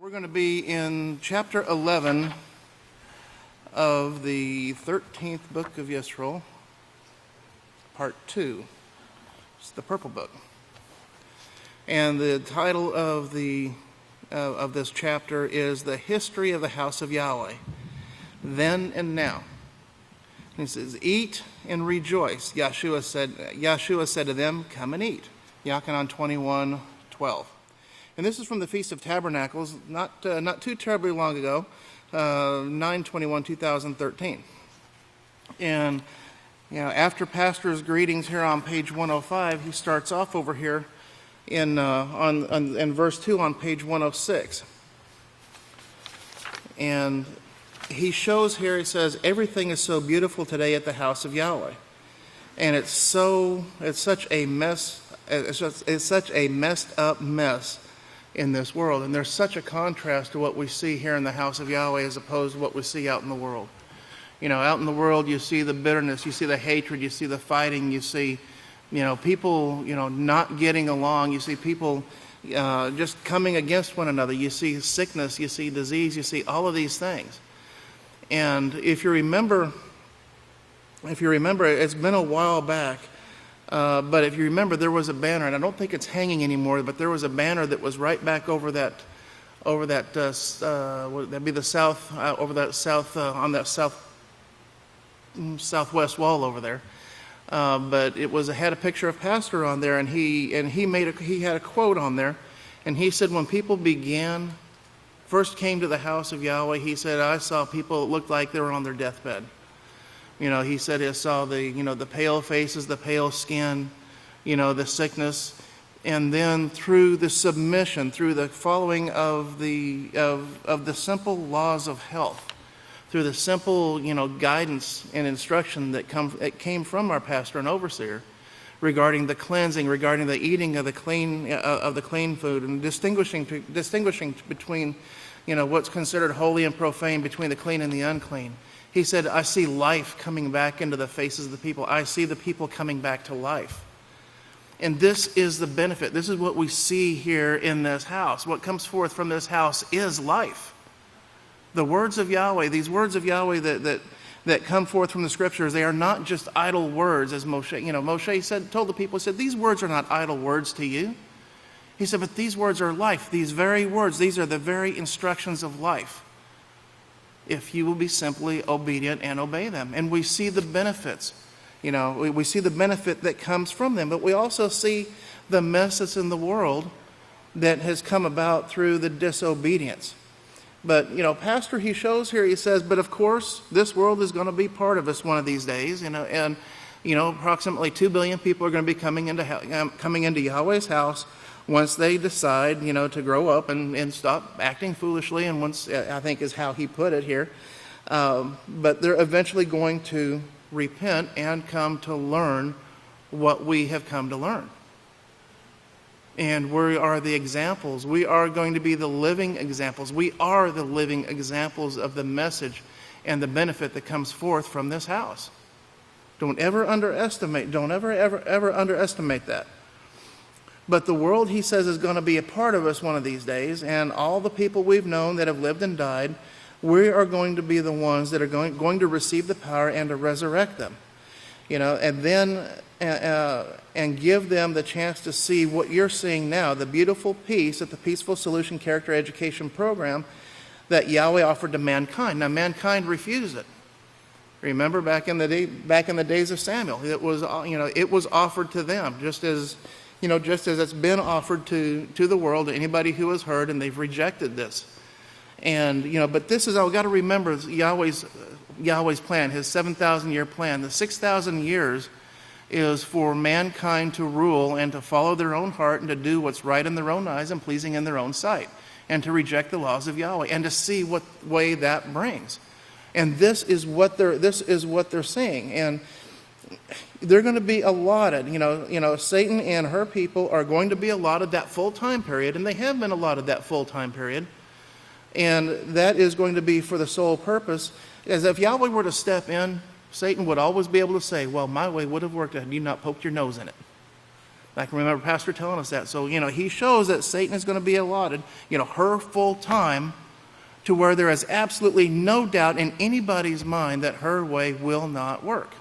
We're going to be in chapter 11 of the 13th book of Yisrayl, part 2. It's the purple book. And the title of this chapter is The History of the House of Yahweh, Then and Now. And it says, "Eat and rejoice." Yahshua said to them, "Come and eat." Yachanan 21:12. And this is from the Feast of Tabernacles, not too terribly long ago, 9/21/2013. And after Pastor's greetings here on page 105, he starts off over here in verse 2 on page 106. And he shows here, he says, everything is so beautiful today at the house of Yahweh. And it's such a mess, it's such a messed up mess in this world. And there's such a contrast to what we see here in the house of Yahweh as opposed to what we see out in the world. Out in the world you see the bitterness, you see the hatred, you see the fighting, you see people not getting along, you see people just coming against one another, you see sickness, you see disease, you see all of these things. And if you remember, it's been a while back, but if you remember, there was a banner, and I don't think it's hanging anymore, but there was a banner that was right back over that would that be the south, over that south, on that southwest wall over there. But it had a picture of Pastor on there, and he had a quote on there, and he said, when people first came to the house of Yahweh, he said, I saw people that looked like they were on their deathbed. He said he saw the pale faces, the pale skin, the sickness, and then through the submission, through the following of the simple laws of health, through the simple guidance and instruction that came from our pastor and overseer regarding the cleansing, regarding the eating of the clean food, and distinguishing between what's considered holy and profane, between the clean and the unclean. He said, I see life coming back into the faces of the people. I see the people coming back to life. And this is the benefit. This is what we see here in this house. What comes forth from this house is life. The words of Yahweh, these words of Yahweh that come forth from the scriptures, they are not just idle words, as Moshe. Moshe told the people, he said, these words are not idle words to you. He said, but these words are life. These very words, these are the very instructions of life, if you will be simply obedient and obey them. And we see the benefits. We see the benefit that comes from them, but we also see the mess that's in the world that has come about through the disobedience. But, Pastor, he shows here, he says, but of course, this world is going to be part of us one of these days, and approximately 2 billion people are going to be coming into Yahweh's house once they decide, to grow up and stop acting foolishly, and once, I think is how he put it here, but they're eventually going to repent and come to learn what we have come to learn. And we are the examples. We are going to be the living examples. We are the living examples of the message and the benefit that comes forth from this house. Don't ever underestimate that. But the world, he says, is going to be a part of us one of these days, and all the people we've known that have lived and died, we are going to be the ones that are going to receive the power and to resurrect them, and then and give them the chance to see what you're seeing now, the beautiful peace at the Peaceful Solution Character Education Program that Yahweh offered to mankind. Now, mankind refused it. Remember back in the days of Samuel, it was offered to them, just as it's been offered to the world, to anybody who has heard, and they've rejected this. And, but this is, I've got to remember Yahweh's plan, his 7,000-year plan. The 6,000 years is for mankind to rule and to follow their own heart and to do what's right in their own eyes and pleasing in their own sight, and to reject the laws of Yahweh and to see what way that brings. And this is what they're saying. And they're going to be allotted, Satan and her people are going to be allotted that full-time period, and they have been allotted that full-time period. And that is going to be for the sole purpose, as if Yahweh were to step in, Satan would always be able to say, well, my way would have worked had you not poked your nose in it. I can remember Pastor telling us that. So, he shows that Satan is going to be allotted, her full time, to where there is absolutely no doubt in anybody's mind that her way will not work.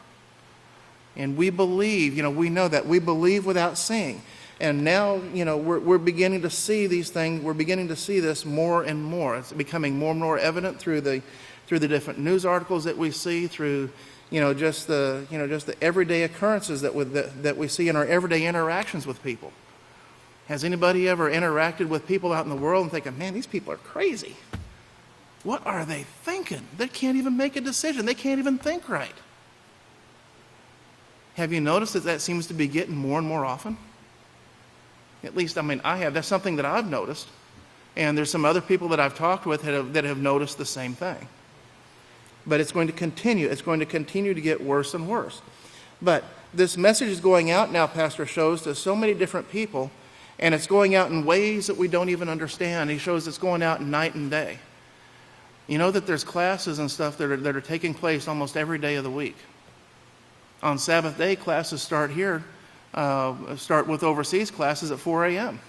And we believe, we know that. We believe without seeing. And now, we're beginning to see these things. We're beginning to see this more and more. It's becoming more and more evident through the different news articles that we see, through, just the everyday occurrences that we see in our everyday interactions with people. Has anybody ever interacted with people out in the world and thinking, man, these people are crazy? What are they thinking? They can't even make a decision. They can't even think right. Have you noticed that seems to be getting more and more often? At least, I have. That's something that I've noticed. And there's some other people that I've talked with that have noticed the same thing. But it's going to continue. It's going to continue to get worse and worse. But this message is going out now, Pastor shows, to so many different people. And it's going out in ways that we don't even understand. He shows it's going out night and day. You know that there's classes and stuff that are taking place almost every day of the week. On Sabbath day, classes start with overseas classes at 4 a.m.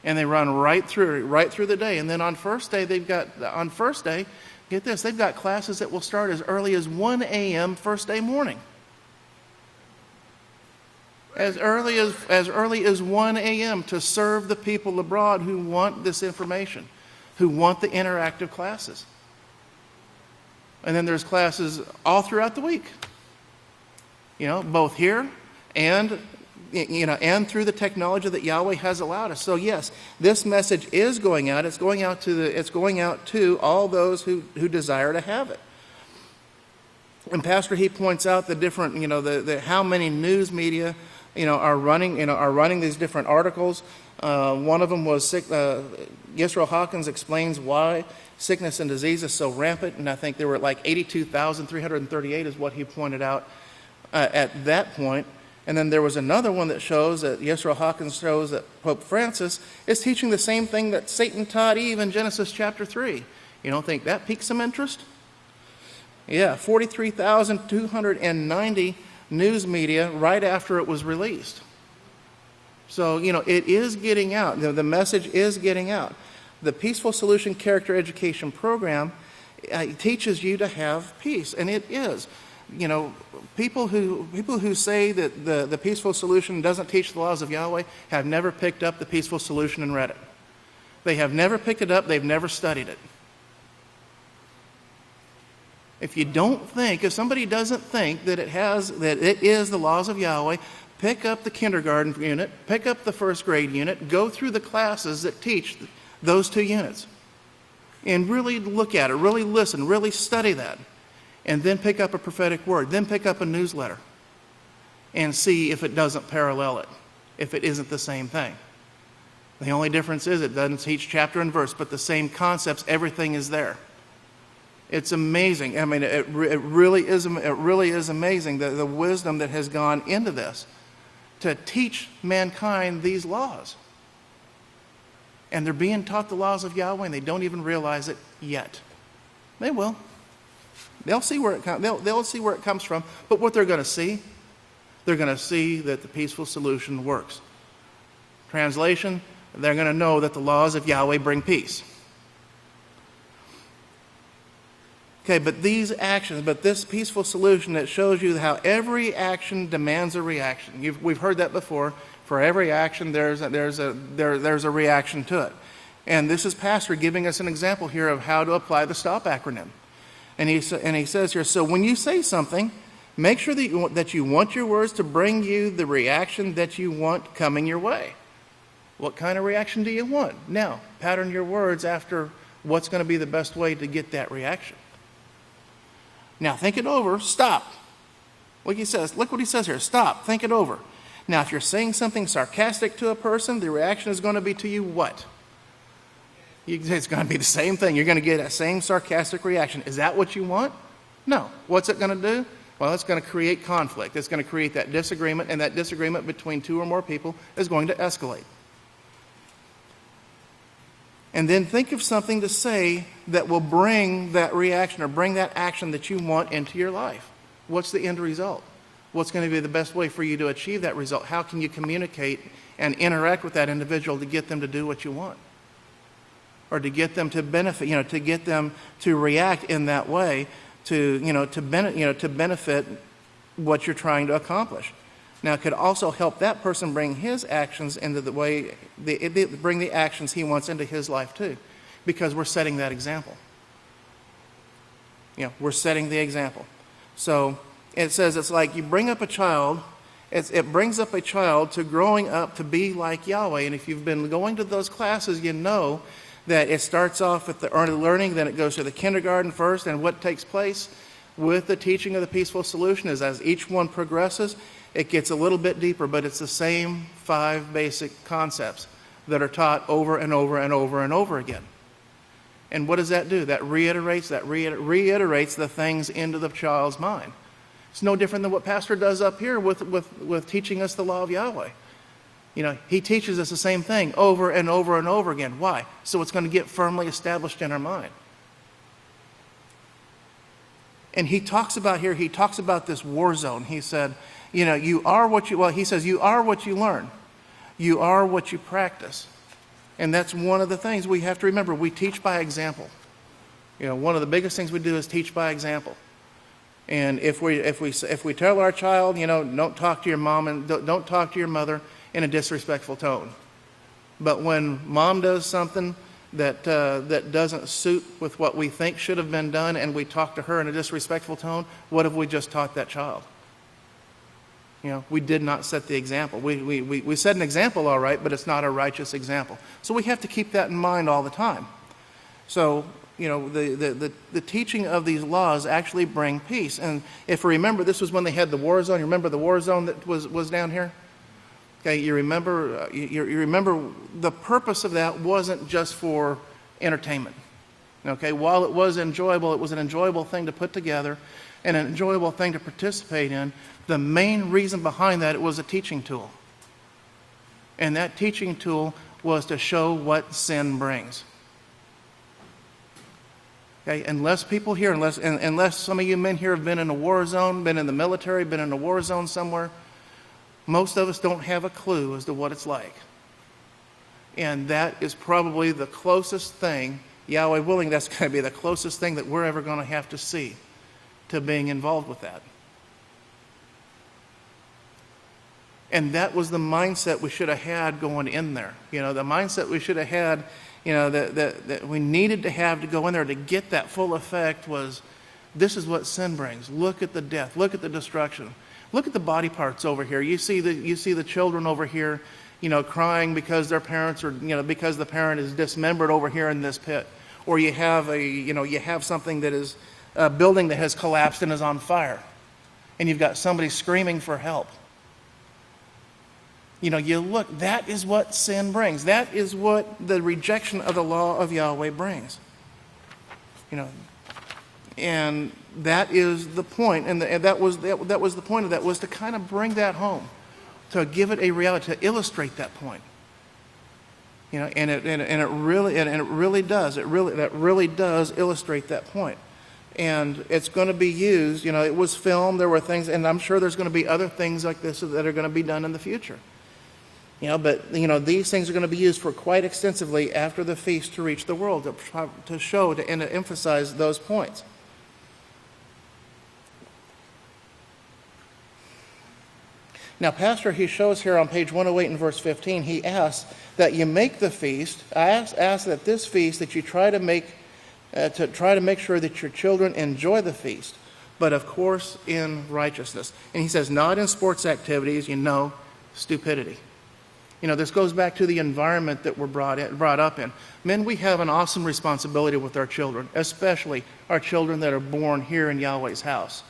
And they run right through the day. And then on first day, get this, they've got classes that will start as early as 1 a.m. first day morning. As early as 1 a.m. to serve the people abroad who want this information, who want the interactive classes. And then there's classes all throughout the week. Both here and through the technology that Yahweh has allowed us. So yes, this message is going out. It's going out to all those who desire to have it. And Pastor, he points out the different, how many news media, are running these different articles. One of them was Yisrayl Hawkins explains why sickness and disease is so rampant, and I think there were like 82,338 is what he pointed out at that point. And then there was another one that shows that Yisrayl Hawkins shows that Pope Francis is teaching the same thing that Satan taught Eve in Genesis chapter 3. You don't think that piques some interest? Yeah, 43,290 news media right after it was released. So, it is getting out. The message is getting out. The Peaceful Solution Character Education Program teaches you to have peace, and it is. People who say that the Peaceful Solution doesn't teach the laws of Yahweh have never picked up the Peaceful Solution and read it. They have never picked it up. They've never studied it. If somebody doesn't think that it is the laws of Yahweh, pick up the kindergarten unit, pick up the first grade unit, go through the classes that teach those two units, and really look at it, really listen, really study that, and then pick up a prophetic word, then pick up a newsletter, and see if it doesn't parallel it, if it isn't the same thing. The only difference is it doesn't teach chapter and verse, but the same concepts, everything is there. It's amazing. It really is amazing the wisdom that has gone into this to teach mankind these laws. And they're being taught the laws of Yahweh, and they don't even realize it yet. They will. They'll see where it comes. They'll see where it comes from. But what they're going to see, they're going to see that the Peaceful Solution works. Translation: they're going to know that the laws of Yahweh bring peace. Okay, but these actions, this Peaceful Solution that shows you how every action demands a reaction. We've heard that before. For every action, there's a reaction to it. And this is Pastor giving us an example here of how to apply the STOP acronym. And he says here, so when you say something, make sure that you want your words to bring you the reaction that you want coming your way. What kind of reaction do you want? Now, pattern your words after what's going to be the best way to get that reaction. Now, think it over. Stop. Look what he says here. Stop. Think it over. Now, if you're saying something sarcastic to a person, the reaction is going to be to you what? It's going to be the same thing. You're going to get that same sarcastic reaction. Is that what you want? No. What's it going to do? Well, it's going to create conflict. It's going to create that disagreement, and that disagreement between two or more people is going to escalate. And then think of something to say that will bring that reaction or bring that action that you want into your life. What's the end result? What's going to be the best way for you to achieve that result? How can you communicate and interact with that individual to get them to do what you want? Or to get them to benefit, to get them to react in that way to benefit what you're trying to accomplish. Now, it could also help that person bring his actions into the way, bring the actions he wants into his life too, because we're setting that example. We're setting the example. So it says it's like you bring up a child, it brings up a child to growing up to be like Yahweh. And if you've been going to those classes, you know that it starts off with the early learning, then it goes to the kindergarten first, and what takes place with the teaching of the peaceful solution is as each one progresses, it gets a little bit deeper, but it's the same 5 basic concepts that are taught over and over and over and over again. And what does that do? That reiterates the things into the child's mind. It's no different than what Pastor does up here with teaching us the law of Yahweh. He teaches us the same thing over and over and over again. Why? So it's going to get firmly established in our mind. And he talks about this war zone. He said, you are what you learn. You are what you practice. And that's one of the things we have to remember. We teach by example. One of the biggest things we do is teach by example. And if we tell our child, don't talk to your mom and don't talk to your mother in a disrespectful tone. But when mom does something that doesn't suit with what we think should have been done, and we talk to her in a disrespectful tone, what have we just taught that child? We did not set the example. We set an example, all right, but it's not a righteous example. So we have to keep that in mind all the time. So, the teaching of these laws actually bring peace. And if we remember, this was when they had the war zone. You remember the war zone that was down here? Okay, you remember the purpose of that wasn't just for entertainment. Okay, while it was enjoyable, it was an enjoyable thing to put together and an enjoyable thing to participate in. The main reason behind that, it was a teaching tool. And that teaching tool was to show what sin brings. Okay, unless people here, unless some of you men here have been in a war zone, been in the military, been in a war zone somewhere, most of us don't have a clue as to what it's like. And that is probably the closest thing, Yahweh willing, that's going to be the closest thing that we're ever going to have to see to being involved with that. And that was the mindset we should have had going in there. The mindset we should have had, that we needed to have to go in there to get that full effect was, this is what sin brings. Look at the death. Look at the destruction. Look at the body parts over here. You see the children over here, crying because their parents are, because the parent is dismembered over here in this pit. Or you have something that is a building that has collapsed and is on fire. And you've got somebody screaming for help. You look, that is what sin brings. That is what the rejection of the law of Yahweh brings. And that is the point. And that was the point of that, was to kind of bring that home, to give it a reality, to illustrate that point. And it really does illustrate that point. And it's going to be used. It was filmed. There were things, and I'm sure there's going to be other things like this that are going to be done in the future. But these things are going to be used for quite extensively after the feast to reach the world, to show and to emphasize those points. Now, Pastor, he shows here on page 108 and verse 15, he asks that you make the feast. I ask that this feast, that you try to make sure that your children enjoy the feast, but of course in righteousness. And he says, not in sports activities, stupidity. This goes back to the environment that we're brought up in. Men, we have an awesome responsibility with our children, especially our children that are born here in Yahweh's house.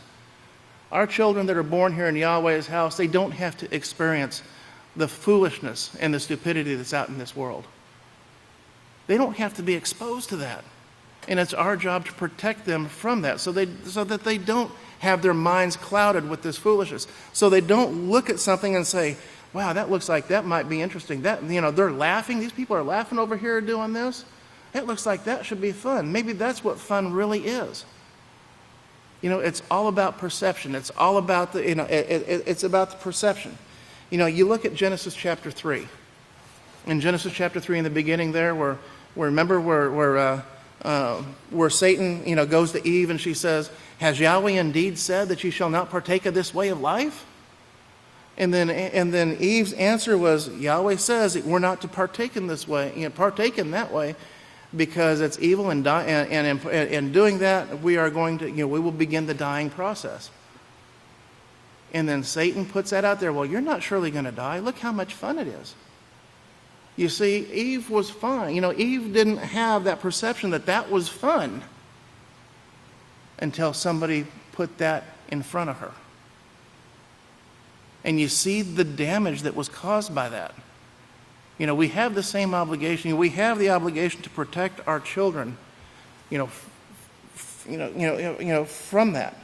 Our children that are born here in Yahweh's house, they don't have to experience the foolishness and the stupidity that's out in this world. They don't have to be exposed to that. And it's our job to protect them from that so that they don't have their minds clouded with this foolishness. So they don't look at something and say, wow, that looks like that might be interesting. That, they're laughing. These people are laughing over here doing this. It looks like that should be fun. Maybe that's what fun really is. It's all about perception. It's all about it's about the perception. You look at Genesis chapter 3. In Genesis chapter 3, in the beginning there, where Satan, goes to Eve and she says, "Has Yahweh indeed said that you shall not partake of this way of life?" And then Eve's answer was, "Yahweh says that we're not to partake in this way, partake in that way, because it's evil, and in doing that, we are going to, we will begin the dying process." And then Satan puts that out there. "Well, you're not surely going to die. Look how much fun it is." You see, Eve was fine. Eve didn't have that perception that was fun until somebody put that in front of her. And you see the damage that was caused by that. We have the same obligation. We have the obligation to protect our children, from that.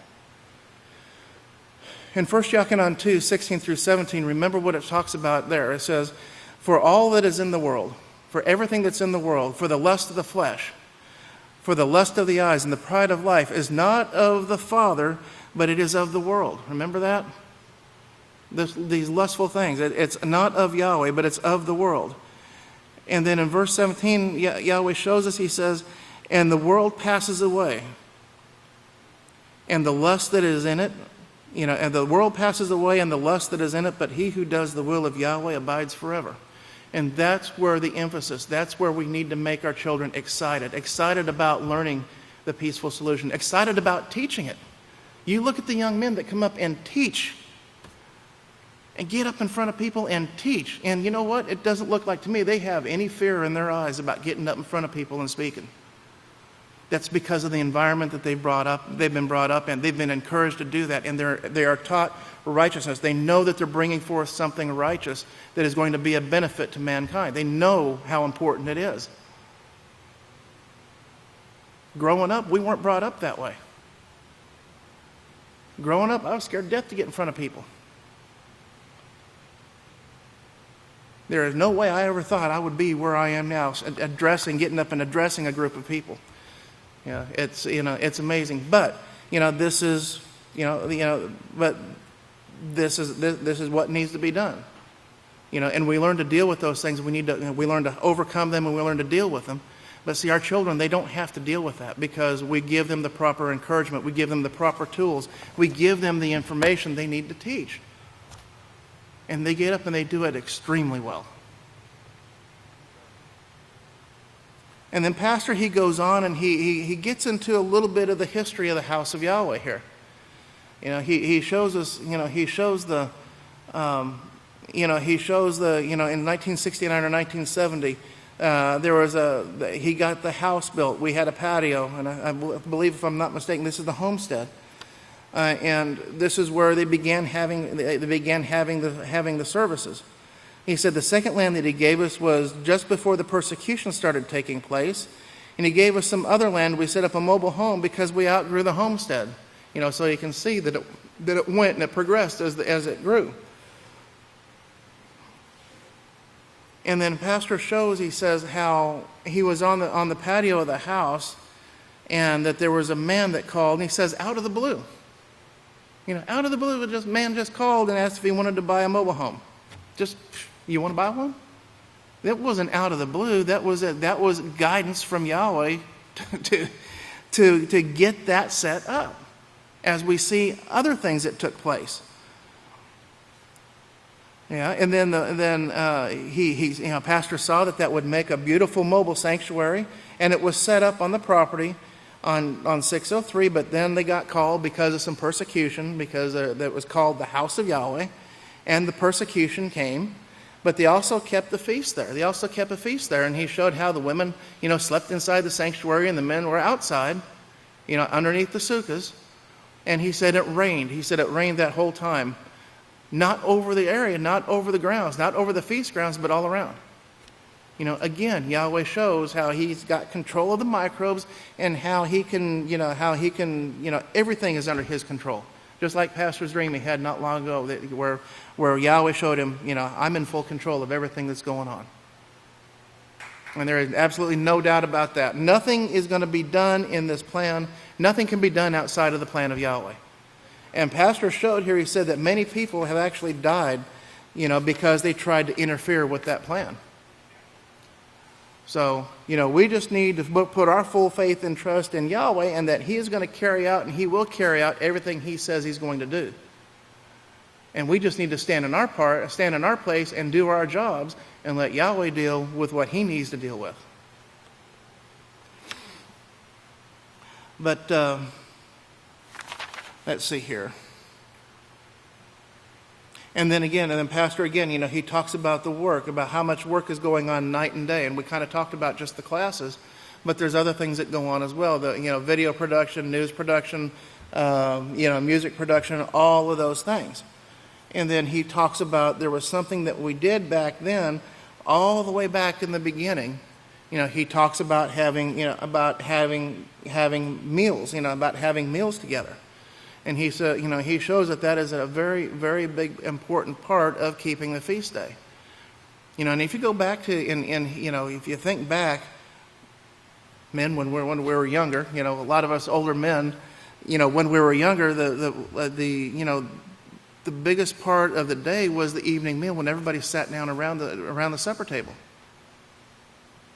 In 1 John 2, 16 through 17, remember what it talks about there. It says, "For all that is in the world, for everything that's in the world, for the lust of the flesh, for the lust of the eyes, and the pride of life, is not of the Father, but it is of the world." Remember that? These lustful things. It's not of Yahweh, but it's of the world. And then in verse 17, Yahweh shows us, he says, "And the world passes away, and the lust that is in it, and the world passes away and the lust that is in it, but he who does the will of Yahweh abides forever." And that's where the emphasis, that's where we need to make our children excited about learning the peaceful solution, excited about teaching it. You look at the young men that come up and teach, and get up in front of people and teach. And you know what? It doesn't look like to me they have any fear in their eyes about getting up in front of people and speaking. That's because of the environment that they've been brought up in. They've been encouraged to do that, and they are taught righteousness. They know that they're bringing forth something righteous that is going to be a benefit to mankind. They know how important it is. Growing up, we weren't brought up that way. Growing up, I was scared to death to get in front of people. There is no way I ever thought I would be where I am now, getting up and addressing a group of people. It's amazing. But this is what needs to be done. And we learn to deal with those things. We learn to overcome them, and we learn to deal with them. But see, our children, they don't have to deal with that, because we give them the proper encouragement. We give them the proper tools. We give them the information they need to teach. And they get up and they do it extremely well. And then Pastor, he goes on and he gets into a little bit of the history of the House of Yahweh here. He shows us, in 1969 or 1970, he got the house built. We had a patio, and I believe, if I'm not mistaken, this is the homestead. And this is where they began having the services. He said the second land that he gave us was just before the persecution started taking place, and he gave us some other land. We set up a mobile home because we outgrew the homestead. So you can see that it went and it progressed as it grew. And then Pastor shows, he says, how he was on the patio of the house, and that there was a man that called, and he says, out of the blue. Out of the blue, man just called and asked if he wanted to buy a mobile home. You want to buy one? That wasn't out of the blue. That was guidance from Yahweh to get that set up, as we see other things that took place. Yeah, and then Pastor saw that would make a beautiful mobile sanctuary, and it was set up on the property on 603. But then they got called because of some persecution, because that was called the House of Yahweh, and the persecution came. But they also kept the feast there. They also kept a feast there, and he showed how the women, slept inside the sanctuary, and the men were outside, underneath the sukkahs. And he said it rained. He said it rained that whole time. Not over the area, not over the grounds, not over the feast grounds, but all around. Again, Yahweh shows how he's got control of the microbes, and how he can, everything is under his control. Just like Pastor's dream he had not long ago, where Yahweh showed him, I'm in full control of everything that's going on. And there is absolutely no doubt about that. Nothing is going to be done in this plan Nothing can be done outside of the plan of Yahweh. And Pastor showed here, he said that many people have actually died, because they tried to interfere with that plan. So, we just need to put our full faith and trust in Yahweh, and that He is going to carry out, and He will carry out everything He says He's going to do. And we just need to stand in our place and do our jobs and let Yahweh deal with what He needs to deal with. But let's see here. And then Pastor again, he talks about the work, about how much work is going on night and day. And we kind of talked about just the classes, but there's other things that go on as well. The video production, news production, music production, all of those things. And then he talks about there was something that we did back then, all the way back in the beginning. He talks about having meals, about having meals together. And he said, he shows that is a very, very big, important part of keeping the feast day. And if you go back to, if you think back, men, when we were younger, a lot of us older men, when we were younger, the biggest part of the day was the evening meal when everybody sat down around the supper table.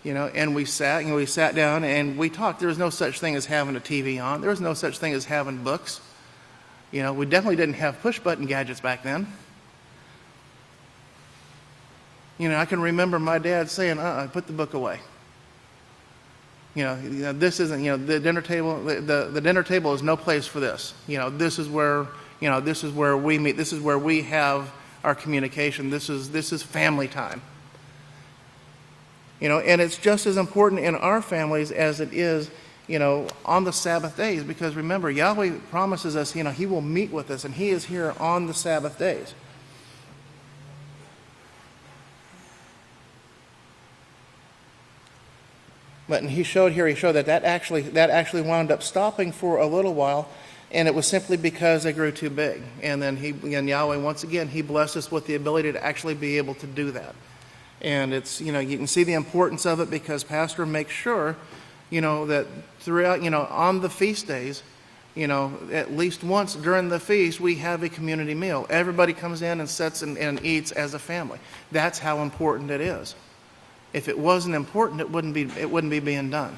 And we sat down and we talked. There was no such thing as having a TV on. There was no such thing as having books. We definitely didn't have push-button gadgets back then. I can remember my dad saying, put the book away. This isn't, the dinner table, the dinner table is no place for this. This is where we meet. This is where we have our communication. This is family time. And it's just as important in our families as it is, on the Sabbath days. Because remember, Yahweh promises us, He will meet with us, and He is here on the Sabbath days. But he showed that actually wound up stopping for a little while, and it was simply because they grew too big. And then Yahweh, once again, He blessed us with the ability to actually be able to do that. And it's, you can see the importance of it because Pastor makes sure, that throughout, on the feast days, at least once during the feast, we have a community meal. Everybody comes in and sits and eats as a family. That's how important it is. If it wasn't important, it wouldn't be being done.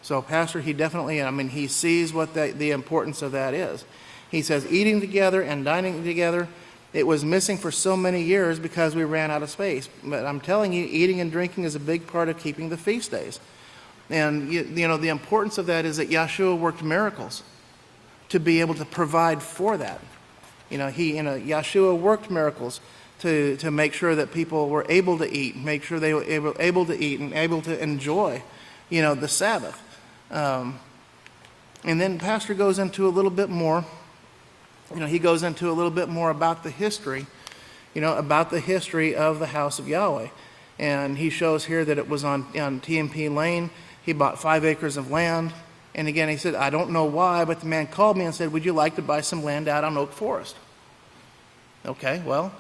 So Pastor, he definitely, he sees what the importance of that is. He says, eating together and dining together, it was missing for so many years because we ran out of space. But I'm telling you, eating and drinking is a big part of keeping the feast days. And, the importance of that is that Yahshua worked miracles to be able to provide for that. Yahshua worked miracles to make sure that people were able to eat, make sure they were able to eat and able to enjoy, the Sabbath. And then Pastor goes into a little bit more. He goes into a little bit more about the history, about the history of the House of Yahweh. And he shows here that it was on TMP Lane. He bought 5 acres of land. And again, he said, I don't know why, but the man called me and said, would you like to buy some land out on Oak Forest? Okay, well,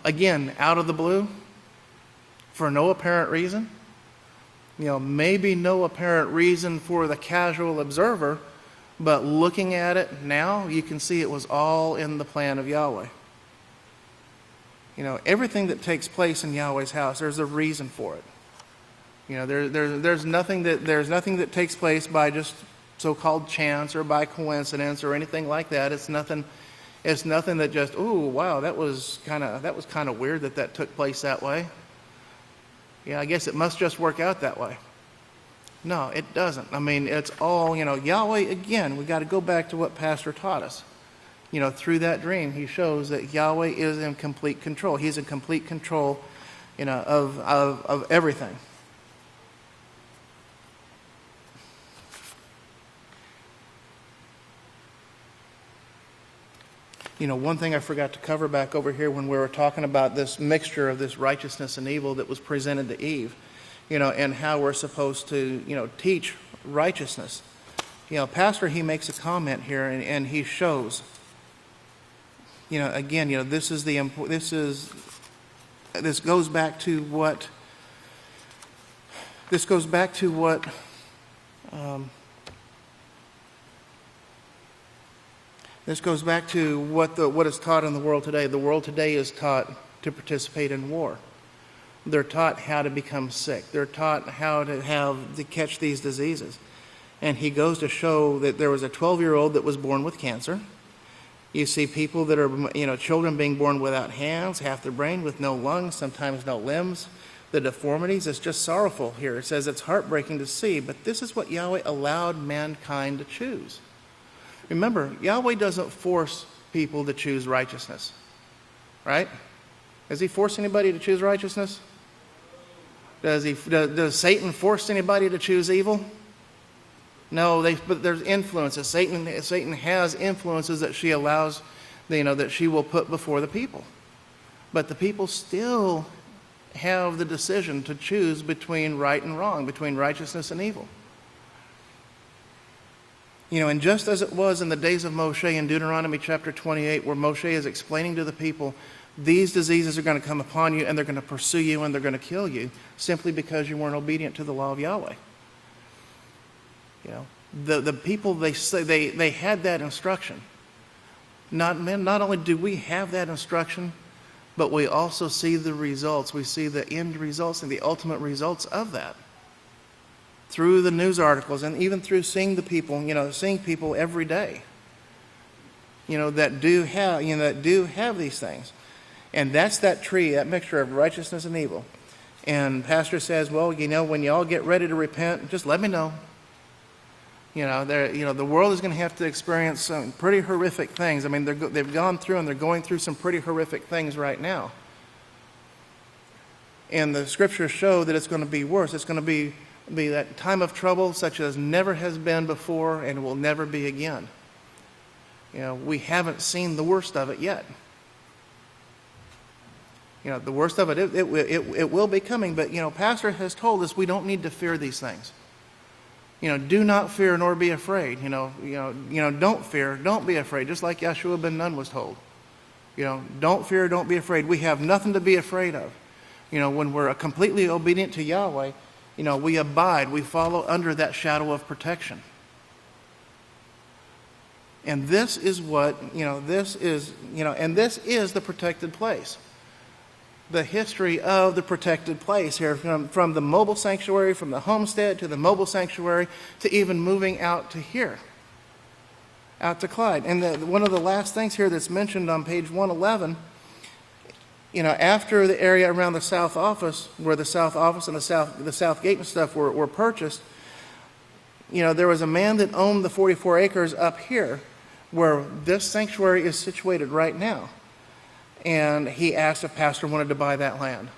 again, out of the blue, for no apparent reason. Maybe no apparent reason for the casual observer, but looking at it now, you can see it was all in the plan of Yahweh. Everything that takes place in Yahweh's house, there's a reason for it. There's nothing that takes place by just so-called chance or by coincidence or anything like that. It's nothing that just, ooh, wow, that was kind of weird that took place that way. Yeah, I guess it must just work out that way. No, it doesn't. It's all, Yahweh, again, we got to go back to what Pastor taught us. Through that dream, he shows that Yahweh is in complete control. He's in complete control, of everything. One thing I forgot to cover back over here when we were talking about this mixture of this righteousness and evil that was presented to Eve, and how we're supposed to, teach righteousness. Pastor, he makes a comment here and he shows, again, this goes back to what This goes back to what is taught in the world today. The world today is taught to participate in war. They're taught how to become sick. They're taught how to catch these diseases. And he goes to show that there was a 12-year-old that was born with cancer. You see people that are, children being born without hands, half their brain, with no lungs, sometimes no limbs. The deformities, it's just sorrowful here. It says it's heartbreaking to see, but this is what Yahweh allowed mankind to choose. Remember, Yahweh doesn't force people to choose righteousness, right? Does he force anybody to choose righteousness? Does Satan force anybody to choose evil? No, but there's influences. Satan has influences that she allows, that she will put before the people. But the people still have the decision to choose between right and wrong, between righteousness and evil. And just as it was in the days of Moshe in Deuteronomy chapter 28, where Moshe is explaining to the people, these diseases are going to come upon you and they're going to pursue you and they're going to kill you simply because you weren't obedient to the law of Yahweh. The people, they had that instruction. Not only do we have that instruction, but we also see the results. We see the end results and the ultimate results of that through the news articles and even through seeing the people, seeing people every day, that do have these things. And that's that tree, that mixture of righteousness and evil. And Pastor says, well, when you all get ready to repent, just let me know. The world is going to have to experience some pretty horrific things. I mean, they've gone through and they're going through some pretty horrific things right now. And the scriptures show that it's going to be worse. It's going to be that time of trouble such as never has been before and will never be again. We haven't seen the worst of it yet. The worst of it will be coming. But, Pastor has told us we don't need to fear these things. Do not fear nor be afraid. Don't fear, don't be afraid. Just like Yeshua ben Nun was told. Don't fear, don't be afraid. We have nothing to be afraid of. When we're completely obedient to Yahweh, we abide, we follow under that shadow of protection. And this is this is the protected place. The history of the protected place here, from the mobile sanctuary, from the homestead to the mobile sanctuary, to even moving out to here, out to Clyde. And one of the last things here that's mentioned on page 111, after the area around the south office, where the south office and the south gate and stuff were purchased, there was a man that owned the 44 acres up here, where this sanctuary is situated right now. And he asked if Pastor wanted to buy that land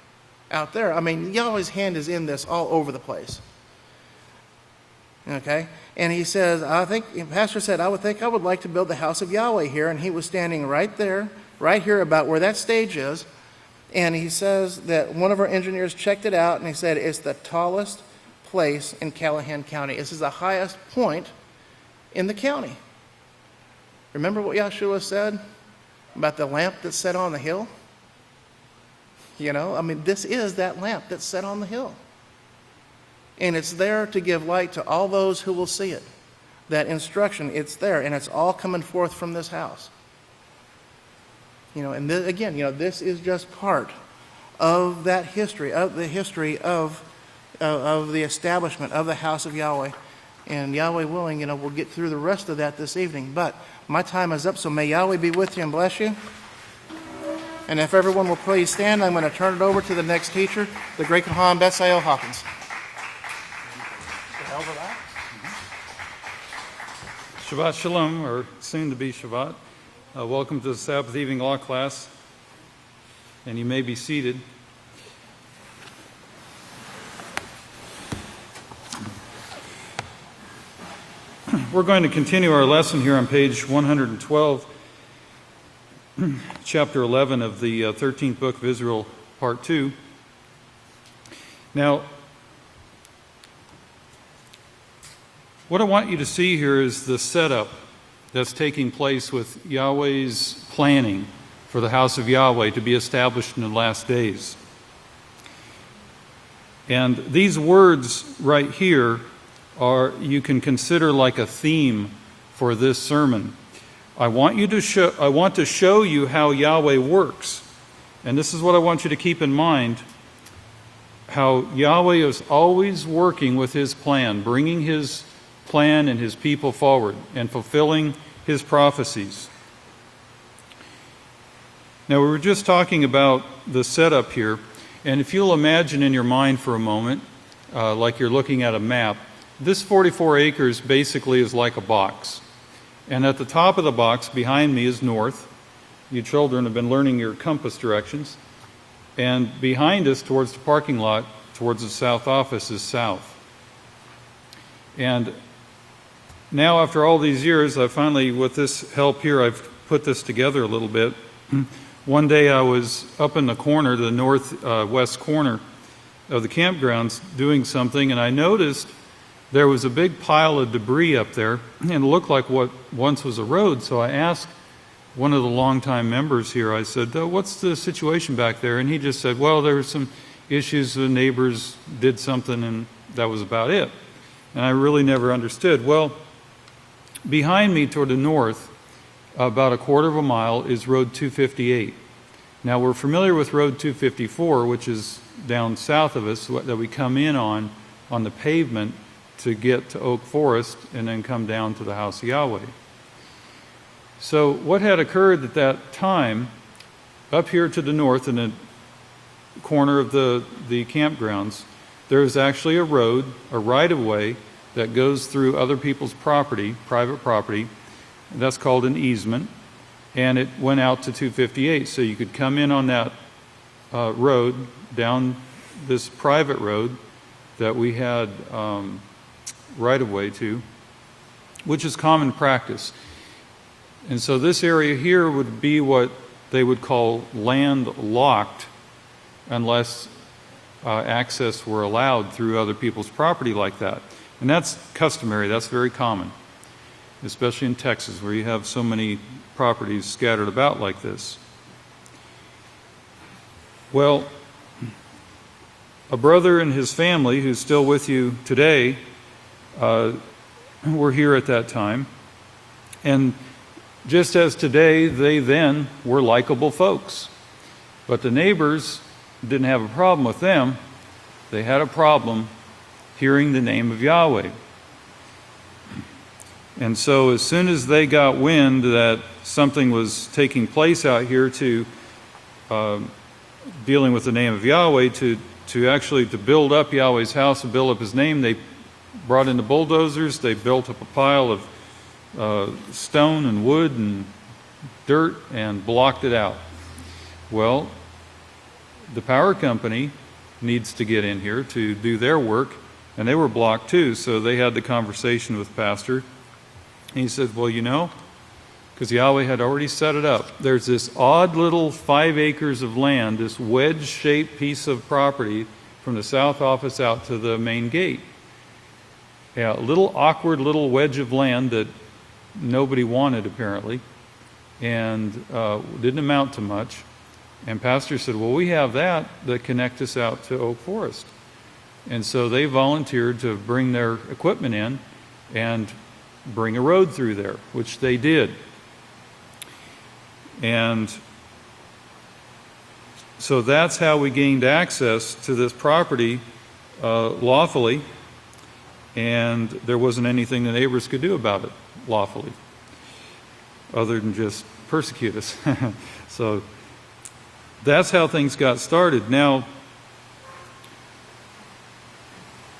out there. I mean, Yahweh's hand is in this all over the place. Okay? And he says, Pastor said, I would like to build the house of Yahweh here. And he was standing right there, right here about where that stage is. And he says that one of our engineers checked it out and he said, it's the tallest place in Callahan County. This is the highest point in the county. Remember what Yeshua said about the lamp that's set on the hill? This is that lamp that's set on the hill. And it's there to give light to all those who will see it. That instruction, it's there, and it's all coming forth from this house. And this is just part of that history, of the history of the establishment of the house of Yahweh. And Yahweh willing, we'll get through the rest of that this evening. But my time is up, so may Yahweh be with you and bless you. And if everyone will please stand, I'm going to turn it over to the next teacher, the great Kohan Betsael Hawkins. Shabbat Shalom, or soon to be Shabbat. Welcome to the Sabbath evening law class. And you may be seated. We're going to continue our lesson here on page 112, chapter 11 of the 13th book of Israel, part 2. Now, what I want you to see here is the setup that's taking place with Yahweh's planning for the house of Yahweh to be established in the last days. And these words right here you can consider like a theme for this sermon. I want to show you how Yahweh works. And this is what I want you to keep in mind, how Yahweh is always working with His plan, bringing His plan and His people forward and fulfilling His prophecies. Now, we were just talking about the setup here, and if you'll imagine in your mind for a moment, like you're looking at a map, this 44 acres basically is like a box. And at the top of the box behind me is north. You children have been learning your compass directions. And behind us, towards the parking lot, towards the south office, is south. And now, after all these years, I finally, with this help here, I've put this together a little bit. One day I was up in the corner, the northwest corner of the campgrounds, doing something, and I noticed there was a big pile of debris up there, and it looked like what once was a road. So I asked one of the longtime members here, I said, what's the situation back there? And he just said, well, there were some issues, the neighbors did something, and that was about it. And I really never understood. Well, behind me toward the north, about a quarter of a mile, is Road 258. Now, we're familiar with Road 254, which is down south of us, that we come in on the pavement to get to Oak Forest and then come down to the House of Yahweh. So what had occurred at that time, up here to the north in the corner of the campgrounds, there is actually a road, a right-of-way, that goes through other people's property, private property. That's called an easement, and it went out to 258. So you could come in on that road, down this private road that we had right-of-way to, which is common practice. And so this area here would be what they would call landlocked, unless access were allowed through other people's property like that. And that's customary, that's very common, especially in Texas, where you have so many properties scattered about like this. Well, a brother and his family, who's still with you today, were here at that time. And just as today, they then were likable folks. But the neighbors didn't have a problem with them. They had a problem hearing the name of Yahweh. And so as soon as they got wind that something was taking place out here to dealing with the name of Yahweh, to build up Yahweh's house and build up His name, they brought in the bulldozers. They built up a pile of stone and wood and dirt and blocked it out. Well, the power company needs to get in here to do their work, and they were blocked too. So they had the conversation with Pastor. And he said, well, because Yahweh had already set it up. There's this odd little 5 acres of land, this wedge-shaped piece of property from the south office out to the main gate. Yeah, a little awkward little wedge of land that nobody wanted, apparently, and didn't amount to much. And Pastor said, well, we have that connect us out to Oak Forest. And so they volunteered to bring their equipment in and bring a road through there, which they did. And so that's how we gained access to this property lawfully, and there wasn't anything the neighbors could do about it lawfully, other than just persecute us. So that's how things got started. Now,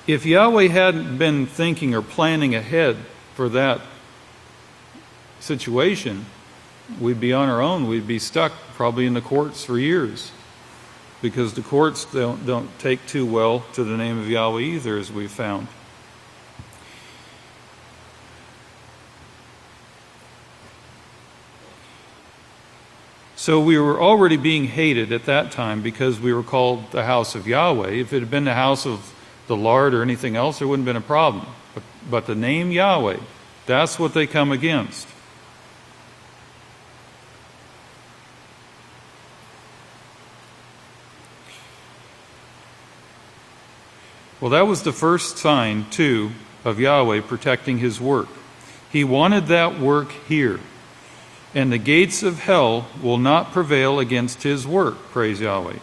if Yahweh hadn't been thinking or planning ahead for that situation, we'd be on our own. We'd be stuck probably in the courts for years, because the courts don't take too well to the name of Yahweh either, as we've found. So we were already being hated at that time because we were called the House of Yahweh. If it had been the house of the Lord or anything else, there wouldn't have been a problem. But the name Yahweh, that's what they come against. Well, that was the first sign, too, of Yahweh protecting His work. He wanted that work here. and the gates of hell will not prevail against his work. Praise Yahweh.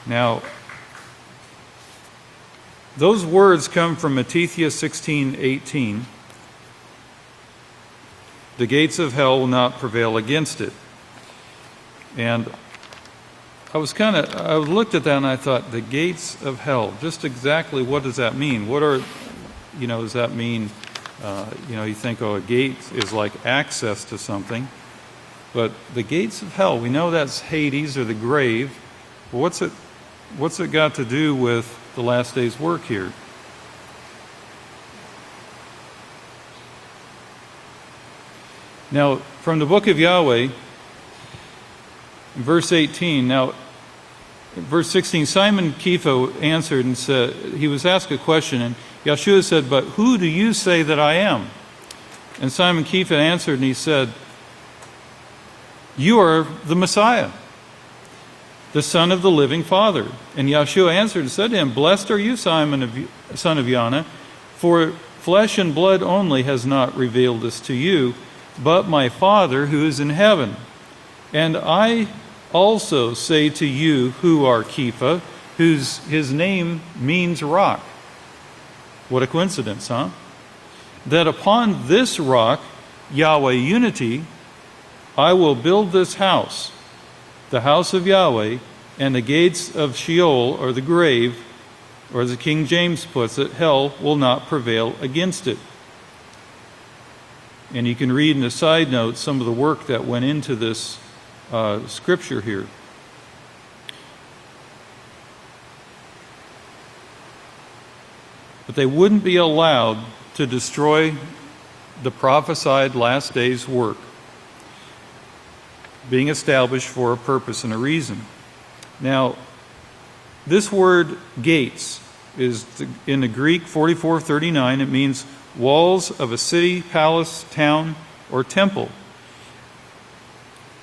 Now, those words come from Matthew 16:18. The gates of hell will not prevail against it. And I looked at that and I thought, the gates of hell, just exactly what does that mean? Does that mean, you think, a gate is like access to something. But the gates of hell, we know that's Hades or the grave. But what's it got to do with the last day's work here? Now, from the book of Yahweh, verse 18, verse 16, Simon Kepha answered and said, he was asked a question, and Yeshua said, "But who do you say that I am?" And Simon Kepha answered and he said, "You are the Messiah, the Son of the living Father." And Yeshua answered and said to him, "Blessed are you, Simon, son of Yonah, for flesh and blood only has not revealed this to you, but my Father who is in heaven. And I also say to you who are Kepha, his name means rock." What a coincidence, huh? "That upon this rock, Yahweh unity, I will build this house, the house of Yahweh, and the gates of Sheol, or the grave, or as the King James puts it, hell will not prevail against it." And you can read in a side note some of the work that went into this scripture here. But they wouldn't be allowed to destroy the prophesied last day's work, being established for a purpose and a reason. Now, this word gates is in the Greek 4439. It means walls of a city, palace, town, or temple.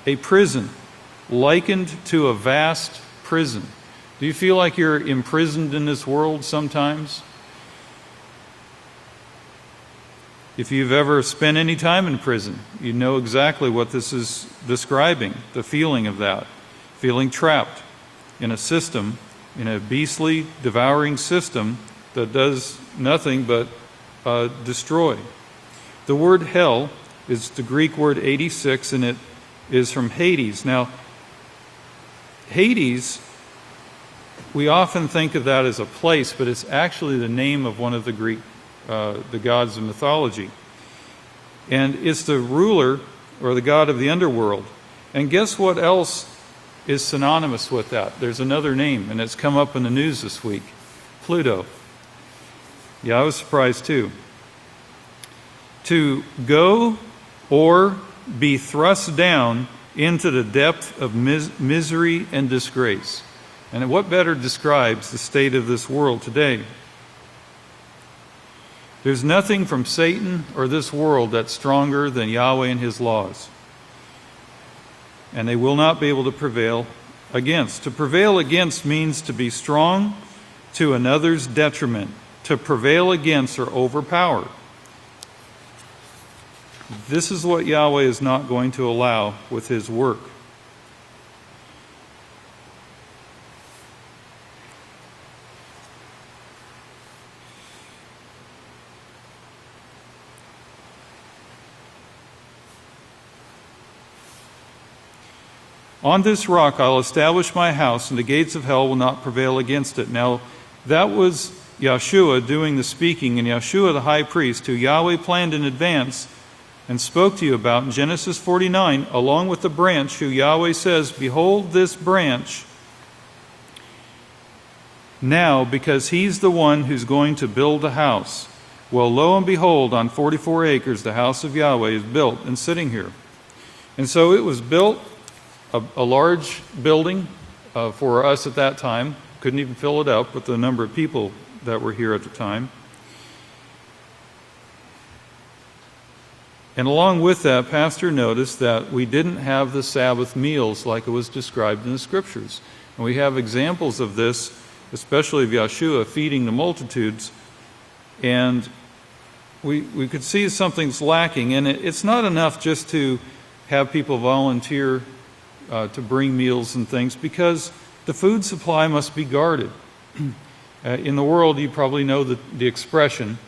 A prison, likened to a vast prison. Do you feel like you're imprisoned in this world sometimes? If you've ever spent any time in prison, you know exactly what this is describing, the feeling of that. Feeling trapped in a system, in a beastly, devouring system that does nothing but destroy. The word hell is the Greek word 86, and it is from Hades. Now, Hades, we often think of that as a place, but it's actually the name of one of the Greek, the gods of mythology. And it's the ruler or the god of the underworld. And guess what else is synonymous with that? There's another name, and it's come up in the news this week. Pluto. Yeah, I was surprised too. To go or be thrust down into the depth of misery and disgrace. And what better describes the state of this world today? There's nothing from Satan or this world that's stronger than Yahweh and his laws. And they will not be able to prevail against. To prevail against means to be strong to another's detriment. To prevail against or overpower. This is what Yahweh is not going to allow with his work. On this rock I'll establish my house, and the gates of hell will not prevail against it. Now, that was Yeshua doing the speaking, and Yeshua the high priest, who Yahweh planned in advance and spoke to you about in Genesis 49, along with the branch, who Yahweh says, "Behold this branch now, because he's the one who's going to build a house. Well, lo and behold, on 44 acres, the house of Yahweh is built and sitting here." And so it was built, a large building for us at that time. Couldn't even fill it up with the number of people that were here at the time. And along with that, Pastor noticed that we didn't have the Sabbath meals like it was described in the Scriptures. And we have examples of this, especially of Yeshua feeding the multitudes. And we could see something's lacking. And it's not enough just to have people volunteer to bring meals and things, because the food supply must be guarded. In the world, you probably know the expression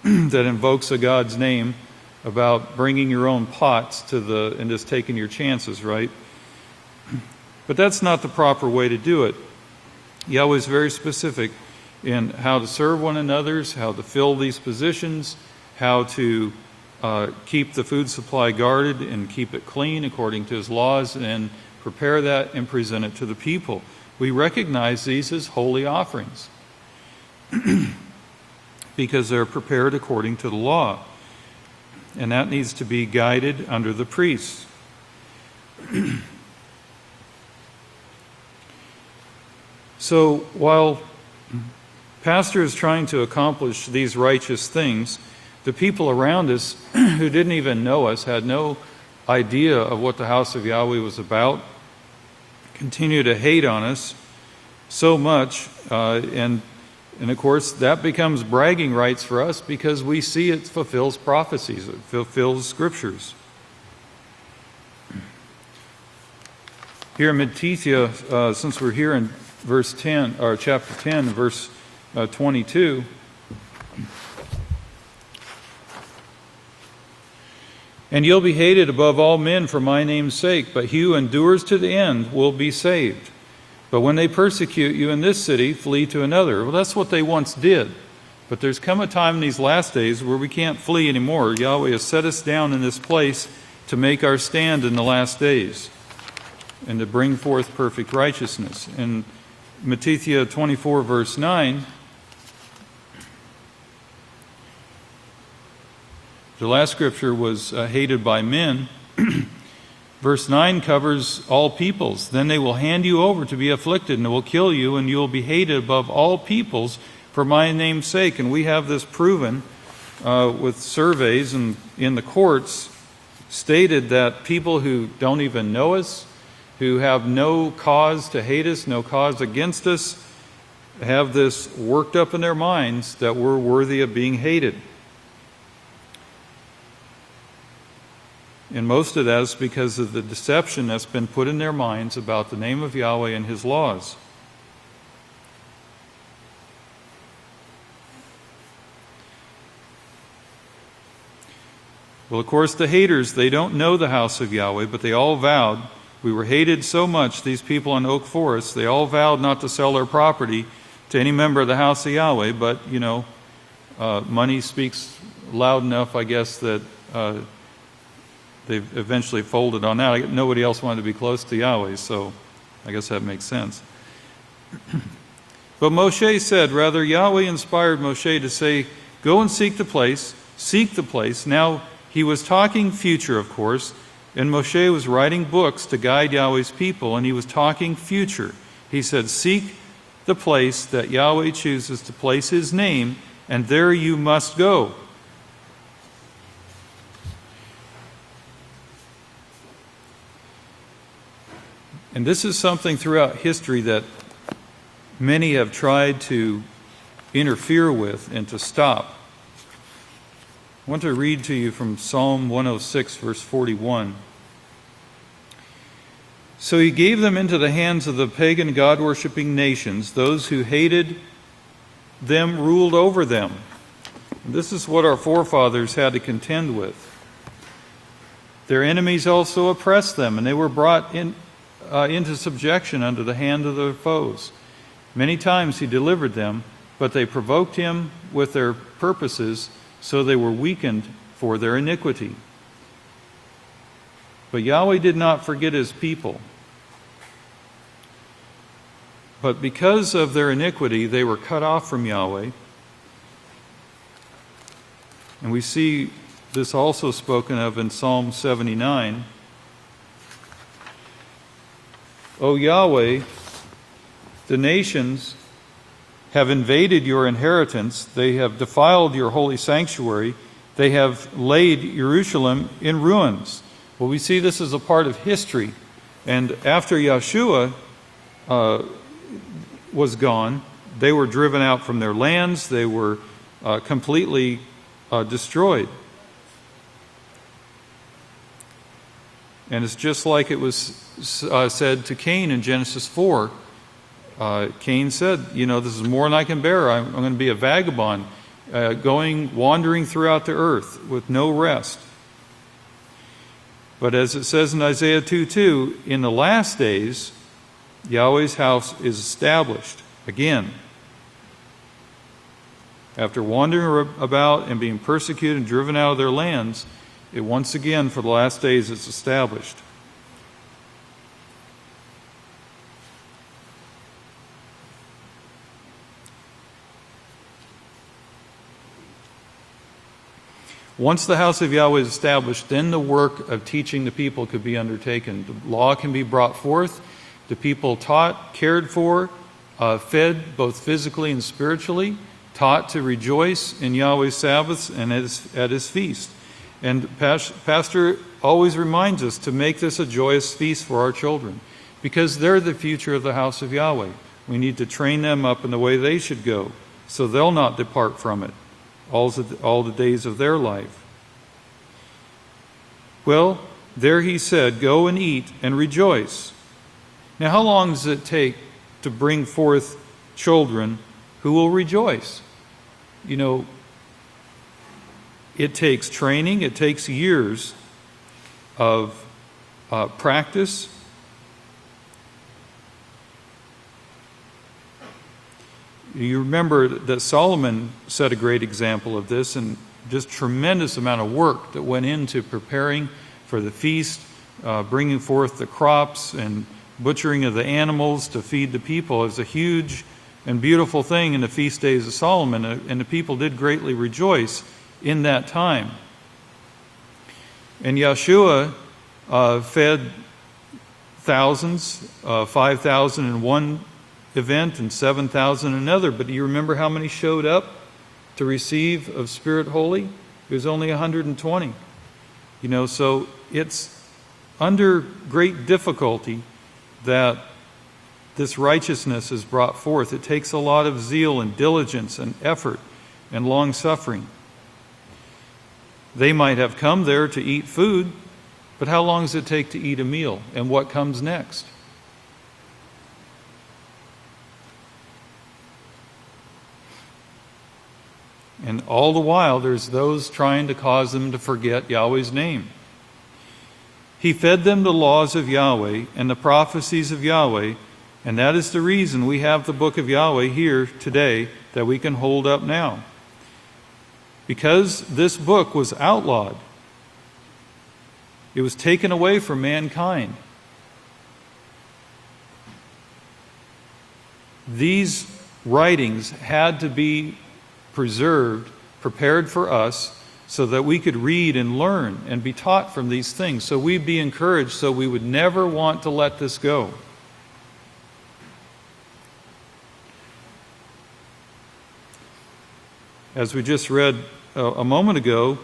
that invokes a God's name about bringing your own pots and just taking your chances, right? But that's not the proper way to do it. Yahweh is very specific in how to serve one another, how to fill these positions, how to keep the food supply guarded and keep it clean according to His laws, and prepare that and present it to the people. We recognize these as holy offerings because they're prepared according to the law. And that needs to be guided under the priests. So while pastor is trying to accomplish these righteous things, the people around us who didn't even know us, had no idea of what the house of Yahweh was about, continue to hate on us so much, and of course that becomes bragging rights for us because we see it fulfills prophecies, it fulfills scriptures. Here in Matthew, since we're here in verse 10 or chapter 10, verse 22. And you'll be hated above all men for my name's sake, but he who endures to the end will be saved. But when they persecute you in this city, flee to another. Well, that's what they once did. But there's come a time in these last days where we can't flee anymore. Yahweh has set us down in this place to make our stand in the last days and to bring forth perfect righteousness. In Matthew 24, verse 9, the last scripture was hated by men. Verse 9 covers all peoples. Then they will hand you over to be afflicted, and they will kill you, and you will be hated above all peoples for my name's sake. And we have this proven with surveys and in the courts, stated that people who don't even know us, who have no cause to hate us, no cause against us, have this worked up in their minds that we're worthy of being hated. And most of that is because of the deception that's been put in their minds about the name of Yahweh and His laws. Well, of course, the haters, they don't know the house of Yahweh, but they all vowed. We were hated so much, these people on Oak Forest, they all vowed not to sell their property to any member of the house of Yahweh, but, money speaks loud enough, I guess, that they've eventually folded on that. Nobody else wanted to be close to Yahweh, so I guess that makes sense. But Moshe said, rather, Yahweh inspired Moshe to say, go and seek the place. Now, he was talking future, of course, and Moshe was writing books to guide Yahweh's people, and he was talking future. He said, seek the place that Yahweh chooses to place His name, and there you must go. And this is something throughout history that many have tried to interfere with and to stop. I want to read to you from Psalm 106, verse 41. So He gave them into the hands of the pagan God-worshipping nations. Those who hated them ruled over them. And this is what our forefathers had to contend with. Their enemies also oppressed them, and they were brought into subjection under the hand of their foes. Many times He delivered them, but they provoked Him with their purposes, so they were weakened for their iniquity. But Yahweh did not forget His people. But because of their iniquity, they were cut off from Yahweh. And we see this also spoken of in Psalm 79. O Yahweh, the nations have invaded your inheritance. They have defiled your holy sanctuary. They have laid Jerusalem in ruins. Well, we see this as a part of history. And after Yeshua was gone, they were driven out from their lands. They were completely destroyed. And it's just like it was said to Cain in Genesis 4. Cain said, this is more than I can bear. I'm going to be a vagabond, wandering throughout the earth with no rest. But as it says in Isaiah 2:2, in the last days, Yahweh's house is established again. After wandering about and being persecuted and driven out of their lands, it once again, for the last days, is established. Once the house of Yahweh is established, then the work of teaching the people could be undertaken. The law can be brought forth, the people taught, cared for, fed both physically and spiritually, taught to rejoice in Yahweh's Sabbaths and at His feast. And Pastor always reminds us to make this a joyous feast for our children, because they're the future of the house of Yahweh. We need to train them up in the way they should go, so they'll not depart from it all the days of their life. Well, there he said, go and eat and rejoice. Now, how long does it take to bring forth children who will rejoice? It takes training, it takes years of practice. You remember that Solomon set a great example of this, and just tremendous amount of work that went into preparing for the feast, bringing forth the crops and butchering of the animals to feed the people. It was a huge and beautiful thing in the feast days of Solomon, and the people did greatly rejoice in that time. And Yeshua fed thousands, 5,000 in one event and 7,000 in another. But do you remember how many showed up to receive of Spirit Holy? It was only 120. So it's under great difficulty that this righteousness is brought forth. It takes a lot of zeal and diligence and effort and long-suffering. They might have come there to eat food, but how long does it take to eat a meal? And what comes next? And all the while, there's those trying to cause them to forget Yahweh's name. He fed them the laws of Yahweh and the prophecies of Yahweh, and that is the reason we have the book of Yahweh here today that we can hold up now. Because this book was outlawed. It was taken away from mankind. These writings had to be preserved, prepared for us, so that we could read and learn and be taught from these things, so we'd be encouraged, so we would never want to let this go. As we just read a moment ago,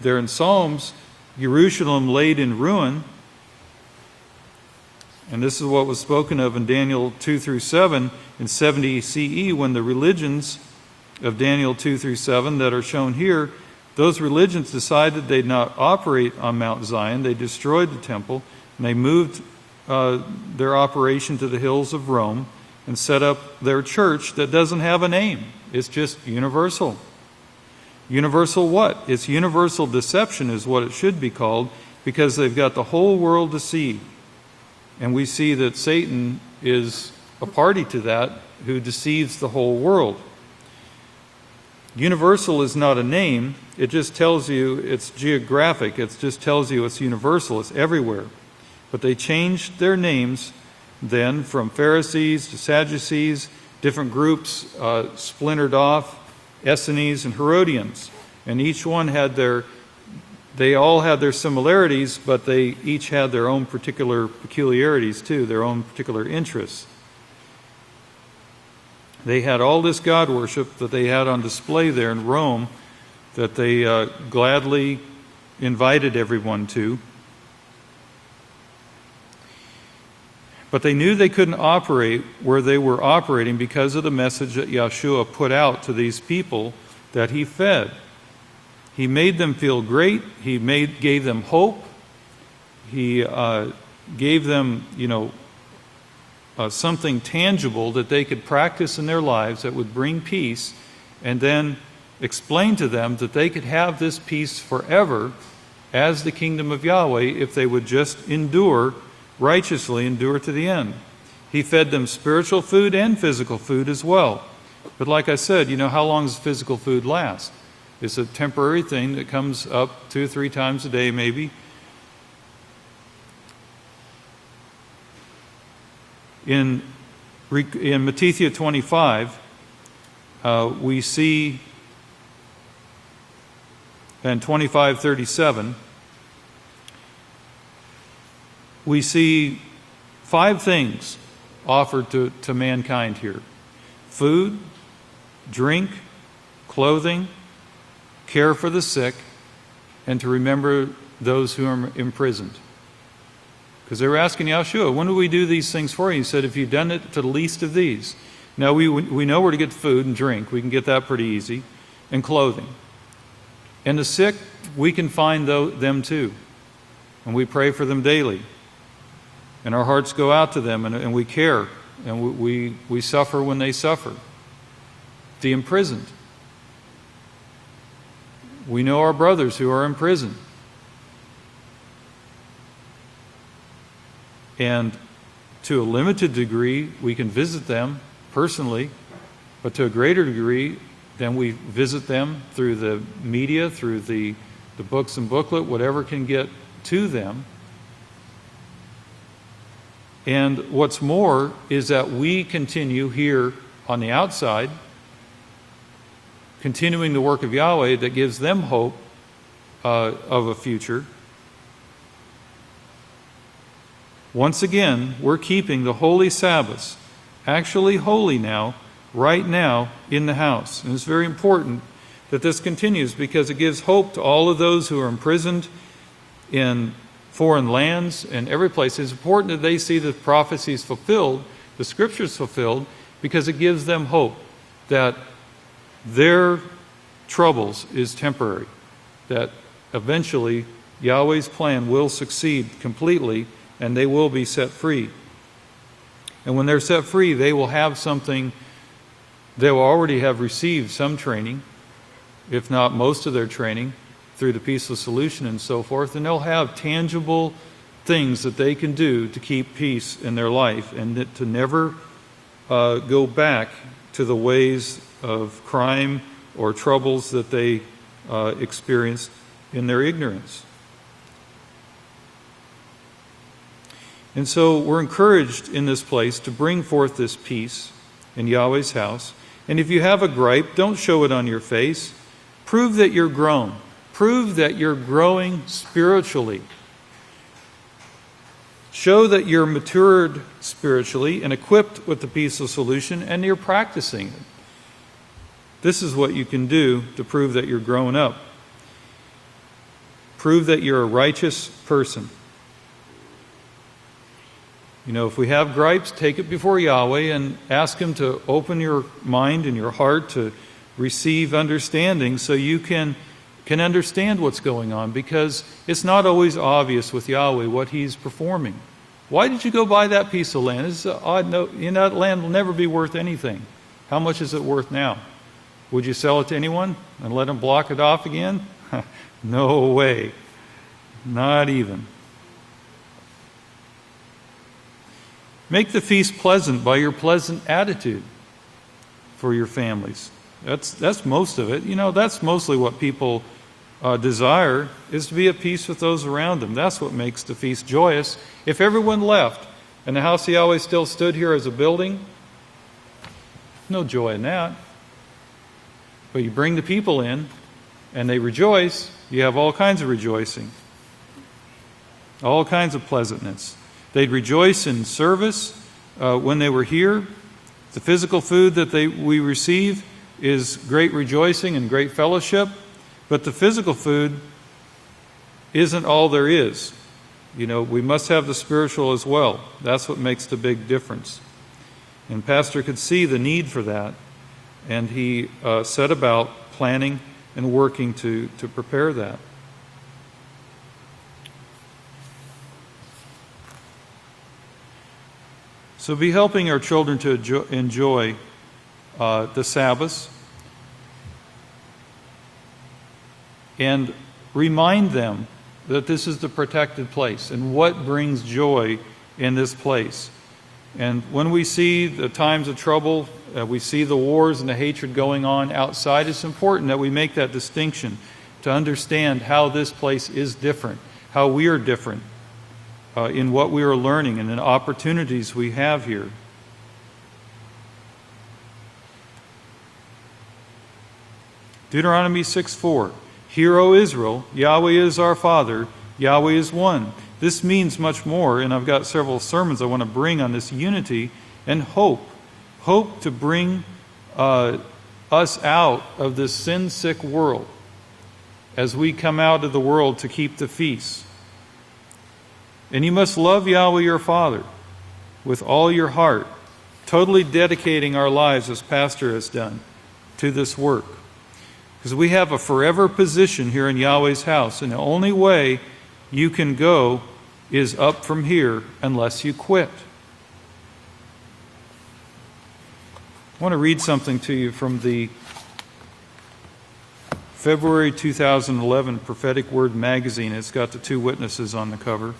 there in Psalms, Jerusalem laid in ruin, and this is what was spoken of in Daniel 2 through 7 in 70 CE, when the religions of Daniel 2 through 7 that are shown here, those religions decided they'd not operate on Mount Zion. They destroyed the temple, and they moved their operation to the hills of Rome and set up their church that doesn't have a name. It's just universal. Universal what? It's universal deception is what it should be called, because they've got the whole world deceived. And we see that Satan is a party to that, who deceives the whole world. Universal is not a name. It just tells you it's geographic. It just tells you it's universal. It's everywhere. But they changed their names then from Pharisees to Sadducees. Different groups splintered off, Essenes and Herodians. And each one had they all had their similarities, but they each had their own particular peculiarities too, their own particular interests. They had all this God worship that they had on display there in Rome that they gladly invited everyone to. But they knew they couldn't operate where they were operating because of the message that Yeshua put out to these people that he fed. He made them feel great. He gave them hope. He gave them, something tangible that they could practice in their lives that would bring peace, and then explain to them that they could have this peace forever as the kingdom of Yahweh if they would just endure righteously, endure to the end. He fed them spiritual food and physical food as well. But like I said, how long does physical food last? It's a temporary thing that comes up 2 or 3 times a day maybe. In Matthew 25, we see, and 25:37, we see 5 things offered to mankind here: food, drink, clothing, care for the sick, and to remember those who are imprisoned. Because they were asking Yahshua, when do we do these things for you? He said, if you've done it to the least of these. Now we know where to get food and drink. We can get that pretty easy. And clothing. And the sick, we can find them too. And we pray for them daily. And our hearts go out to them, and we care. And we suffer when they suffer. The imprisoned. We know our brothers who are in prison. And to a limited degree, we can visit them personally, but to a greater degree, then we visit them through the media, through the books and booklet, whatever can get to them. And what's more is that we continue here on the outside, continuing the work of Yahweh that gives them hope of a future. Once again, we're keeping the holy Sabbaths, actually holy now, right now, in the house. And it's very important that this continues because it gives hope to all of those who are imprisoned in foreign lands and every place. It's important that they see the prophecies fulfilled, the scriptures fulfilled, because it gives them hope that their troubles is temporary, that eventually Yahweh's plan will succeed completely and they will be set free. And when they're set free, they will have something, they will already have received some training, if not most of their training, through the peaceless solution and so forth, and they'll have tangible things that they can do to keep peace in their life and to never go back to the ways of crime or troubles that they experienced in their ignorance. And so we're encouraged in this place to bring forth this peace in Yahweh's house. And if you have a gripe, don't show it on your face. Prove that you're grown. Prove that you're growing spiritually. Show that you're matured spiritually and equipped with the peaceful solution and you're practicing it. This is what you can do to prove that you're growing up. Prove that you're a righteous person. If we have gripes, take it before Yahweh and ask Him to open your mind and your heart to receive understanding so you can understand what's going on, because it's not always obvious with Yahweh what He's performing. Why did you go buy that piece of land? It's odd. No, that land will never be worth anything. How much is it worth now? Would you sell it to anyone and let them block it off again? No way. Not even. Make the feast pleasant by your pleasant attitude for your families. That's most of it. That's mostly what people desire, is to be at peace with those around them. That's what makes the feast joyous. If everyone left and the house of Yahweh still stood here as a building, no joy in that. But you bring the people in and they rejoice, you have all kinds of rejoicing. All kinds of pleasantness. They'd rejoice in service when they were here. The physical food that we receive is great rejoicing and great fellowship. But the physical food isn't all there is. We must have the spiritual as well. That's what makes the big difference. And Pastor could see the need for that. And he set about planning and working to prepare that. So be helping our children to enjoy the Sabbath, and remind them that this is the protected place and what brings joy in this place. And when we see the times of trouble, we see the wars and the hatred going on outside, it's important that we make that distinction to understand how this place is different, how we are different in what we are learning and the opportunities we have here. Deuteronomy 6:4. Hear, O Israel, Yahweh is our Father, Yahweh is one. This means much more, and I've got several sermons I want to bring on this unity and hope. Hope to bring us out of this sin-sick world as we come out of the world to keep the feast. And you must love Yahweh your Father with all your heart, totally dedicating our lives, as Pastor has done, to this work. Because we have a forever position here in Yahweh's house, and the only way you can go is up from here unless you quit. I want to read something to you from the February 2011 Prophetic Word magazine. It's got the two witnesses on the cover.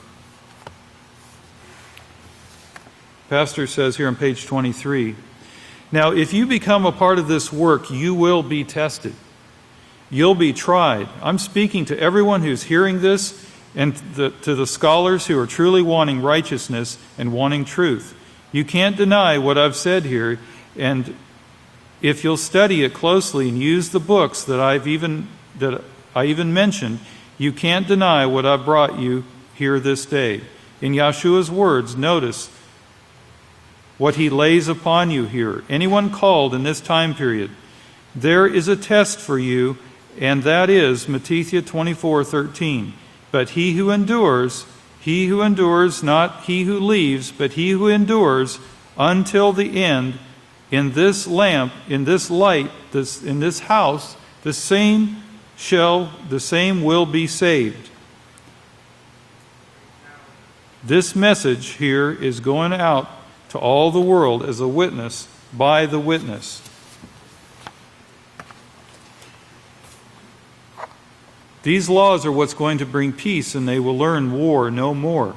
Pastor says here on page 23, now if you become a part of this work, you will be tested. You'll be tried. I'm speaking to everyone who's hearing this and to the scholars who are truly wanting righteousness and wanting truth. You can't deny what I've said here, and if you'll study it closely and use the books that I even mentioned, you can't deny what I've brought you here this day. In Yeshua's words, notice what he lays upon you here. Anyone called in this time period, there is a test for you, and that is Matthew 24:13. But he who endures, not he who leaves, but he who endures until the end, in this lamp, in this light, in this house, the same will be saved. This message here is going out to all the world as a witness by the witness. These laws are what's going to bring peace, and they will learn war no more.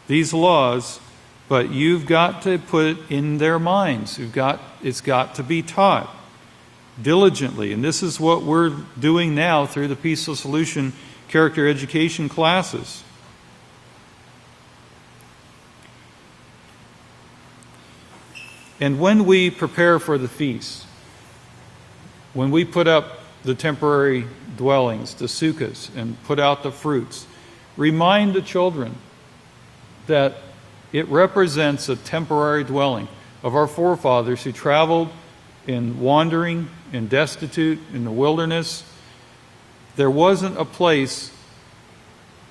These laws, but you've got to put it in their minds. It's got to be taught diligently. And this is what we're doing now through the Peaceful Solution character education classes. And when we prepare for the feast, when we put up the temporary dwellings, the sukkahs, and put out the fruits, remind the children that it represents a temporary dwelling of our forefathers who traveled in wandering, in destitute, in the wilderness. There wasn't a place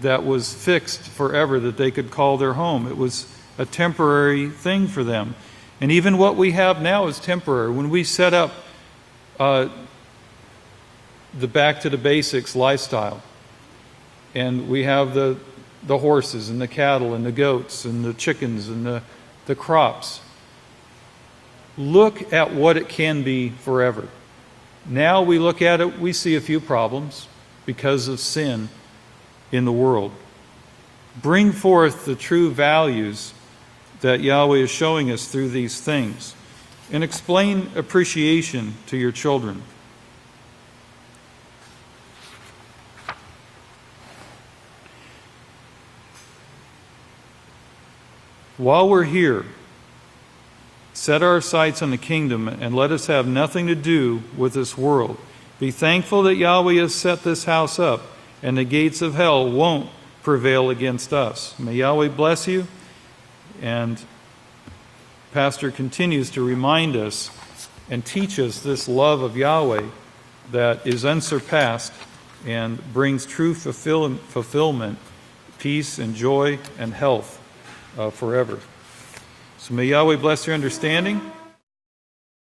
that was fixed forever that they could call their home. It was a temporary thing for them. And even what we have now is temporary. When we set up the back to the basics lifestyle, and we have the horses and the cattle and the goats and the chickens and the crops, look at what it can be forever. Now we look at it, we see a few problems because of sin in the world. Bring forth the true values that Yahweh is showing us through these things, and explain appreciation to your children. While we're here, set our sights on the kingdom and let us have nothing to do with this world. Be thankful that Yahweh has set this house up, and the gates of hell won't prevail against us. May Yahweh bless you. And Pastor continues to remind us and teach us this love of Yahweh that is unsurpassed and brings true fulfillment, peace and joy and health forever. So may Yahweh bless your understanding.